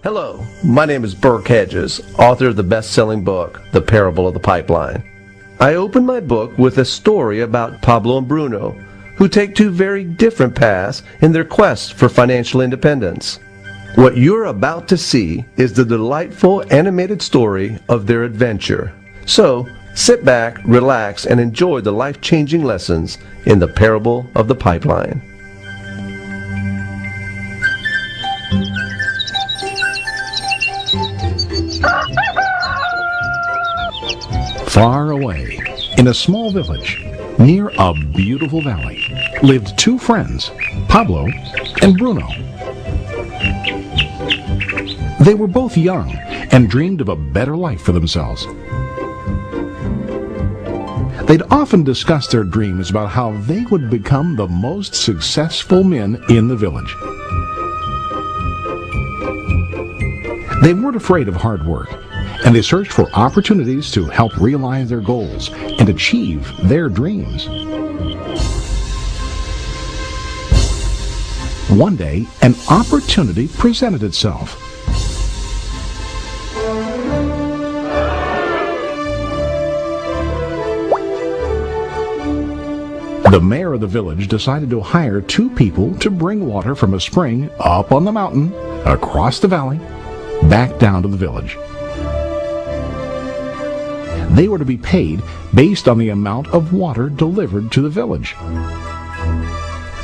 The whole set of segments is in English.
Hello, my name is Burke Hedges, author of the best-selling book, The Parable of the Pipeline. I open my book with a story about Pablo and Bruno, who take two very different paths in their quest for financial independence. What you're about to see is the delightful animated story of their adventure. So, sit back, relax, and enjoy the life-changing lessons in The Parable of the Pipeline. Far away, in a small village, near a beautiful valley, lived two friends, Pablo and Bruno. They were both young and dreamed of a better life for themselves. They'd often discuss their dreams about how they would become the most successful men in the village. They weren't afraid of hard work, and they searched for opportunities to help realize their goals and achieve their dreams. One day, an opportunity presented itself. The mayor of the village decided to hire two people to bring water from a spring up on the mountain, across the valley, back down to the village. They were to be paid based on the amount of water delivered to the village.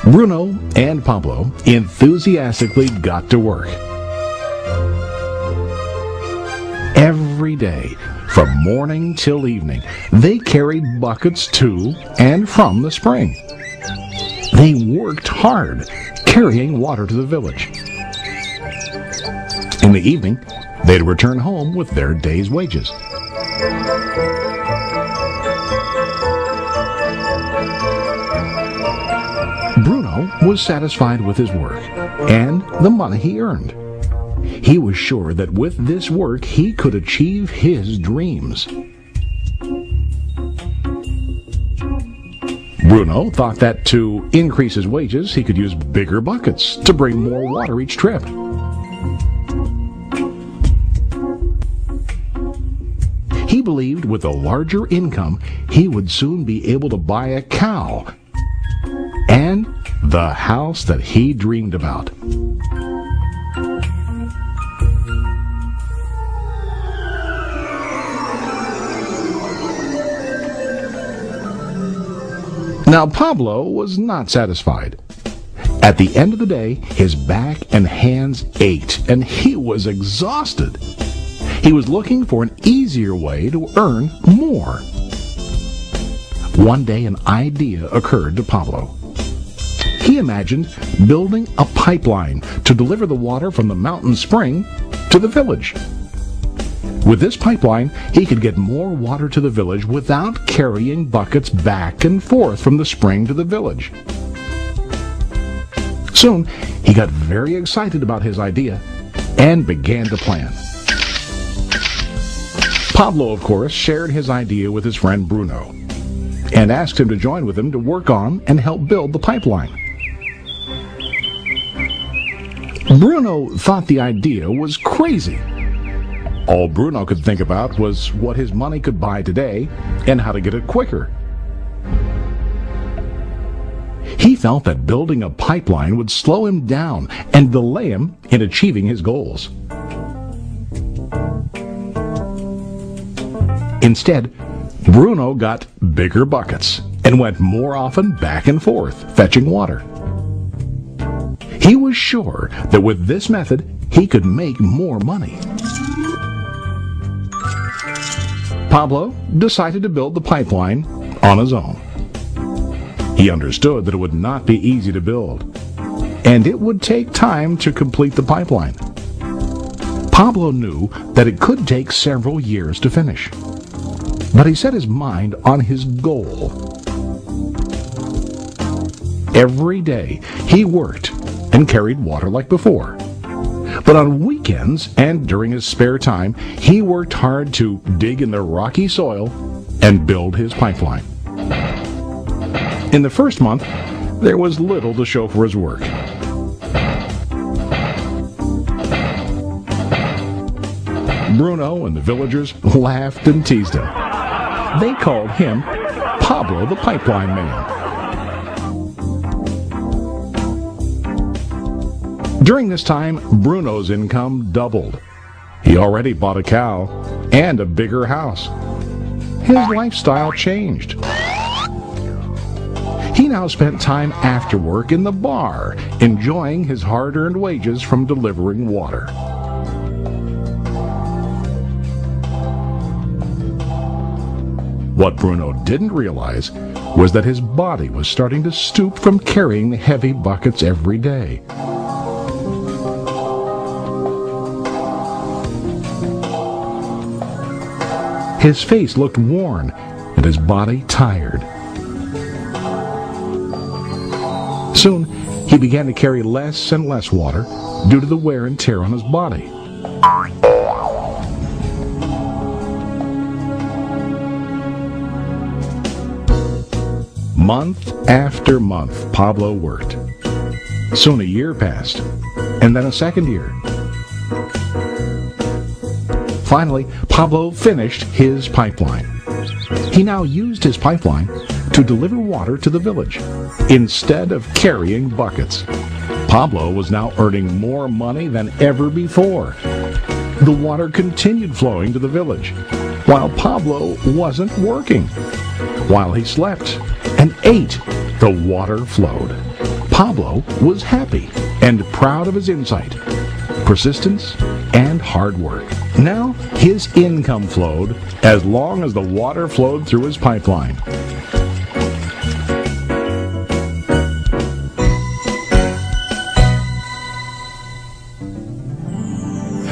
Bruno and Pablo enthusiastically got to work. Every day, from morning till evening, they carried buckets to and from the spring. They worked hard, carrying water to the village. In the evening, they'd return home with their day's wages. Bruno was satisfied with his work and the money he earned. He was sure that with this work he could achieve his dreams. Bruno thought that to increase his wages he could use bigger buckets to bring more water each trip. He believed with a larger income he would soon be able to buy a cow and the house that he dreamed about. Now Pablo was not satisfied. At the end of the day, his back and hands ached, and he was exhausted. He was looking for an easier way to earn more. One day an idea occurred to Pablo. He imagined building a pipeline to deliver the water from the mountain spring to the village. With this pipeline, he could get more water to the village without carrying buckets back and forth from the spring to the village. Soon, he got very excited about his idea and began to plan. Pablo, of course, shared his idea with his friend Bruno and asked him to join with him to work on and help build the pipeline. Bruno thought the idea was crazy. All Bruno could think about was what his money could buy today and how to get it quicker. He felt that building a pipeline would slow him down and delay him in achieving his goals. Instead, Bruno got bigger buckets and went more often back and forth, fetching water. He was sure that with this method, he could make more money. Pablo decided to build the pipeline on his own. He understood that it would not be easy to build, and it would take time to complete the pipeline. Pablo knew that it could take several years to finish, but he set his mind on his goal. Every day he worked and carried water like before. But on weekends and during his spare time, he worked hard to dig in the rocky soil and build his pipeline. In the first month, there was little to show for his work. Bruno and the villagers laughed and teased him. They called him Pablo the Pipeline Man. During this time, Bruno's income doubled. He already bought a cow and a bigger house. His lifestyle changed. He now spent time after work in the bar, enjoying his hard-earned wages from delivering water. What Bruno didn't realize was that his body was starting to stoop from carrying the heavy buckets every day. His face looked worn and his body tired. Soon, he began to carry less and less water due to the wear and tear on his body. Month after month, Pablo worked. Soon a year passed, and then a second year. Finally, Pablo finished his pipeline. He now used his pipeline to deliver water to the village instead of carrying buckets. Pablo was now earning more money than ever before. The water continued flowing to the village, while Pablo wasn't working. While he slept and ate, the water flowed. Pablo was happy and proud of his insight, persistence, and hard work. Now his income flowed as long as the water flowed through his pipeline.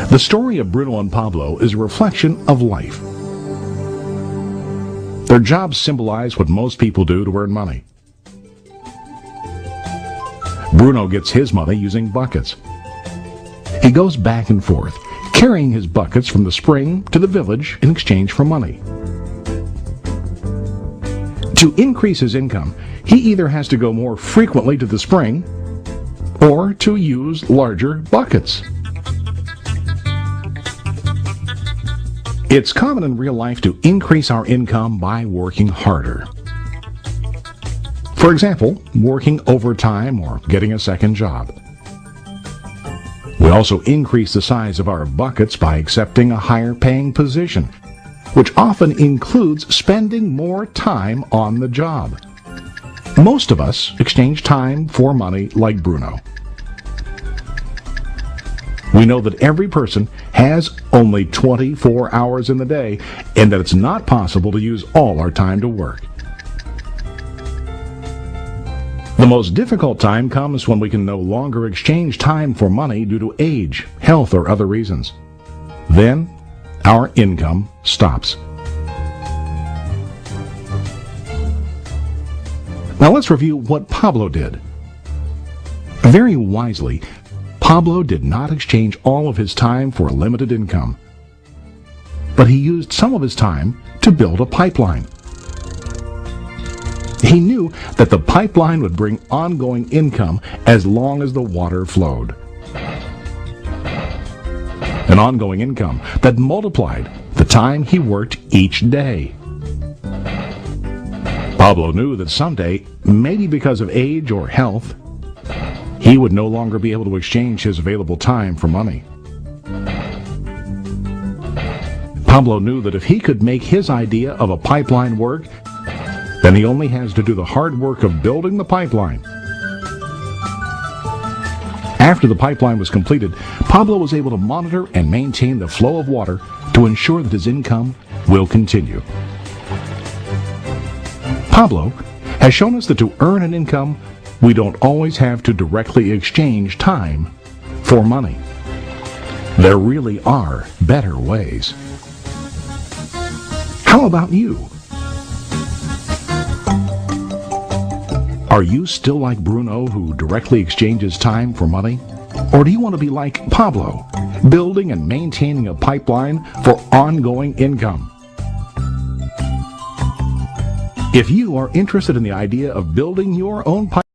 The story of Bruno and Pablo is a reflection of life. Their jobs symbolize what most people do to earn money. Bruno gets his money using buckets. He goes back and forth, carrying his buckets from the spring to the village in exchange for money. To increase his income, he either has to go more frequently to the spring or to use larger buckets. It's common in real life to increase our income by working harder. For example, working overtime or getting a second job. We also increase the size of our buckets by accepting a higher paying position, which often includes spending more time on the job. Most of us exchange time for money like Bruno. We know that every person has only 24 hours in the day and that it's not possible to use all our time to work. The most difficult time comes when we can no longer exchange time for money due to age, health, or other reasons. Then, our income stops. Now let's review what Pablo did. Very wisely, Pablo did not exchange all of his time for a limited income, but he used some of his time to build a pipeline. He knew that the pipeline would bring ongoing income as long as the water flowed. An ongoing income that multiplied the time he worked each day. Pablo knew that someday, maybe because of age or health, he would no longer be able to exchange his available time for money. Pablo knew that if he could make his idea of a pipeline work, then he only has to do the hard work of building the pipeline. After the pipeline was completed, Pablo was able to monitor and maintain the flow of water to ensure that his income will continue. Pablo has shown us that to earn an income, we don't always have to directly exchange time for money. There really are better ways. How about you? Are you still like Bruno, who directly exchanges time for money? Or do you want to be like Pablo, building and maintaining a pipeline for ongoing income? If you are interested in the idea of building your own pipeline,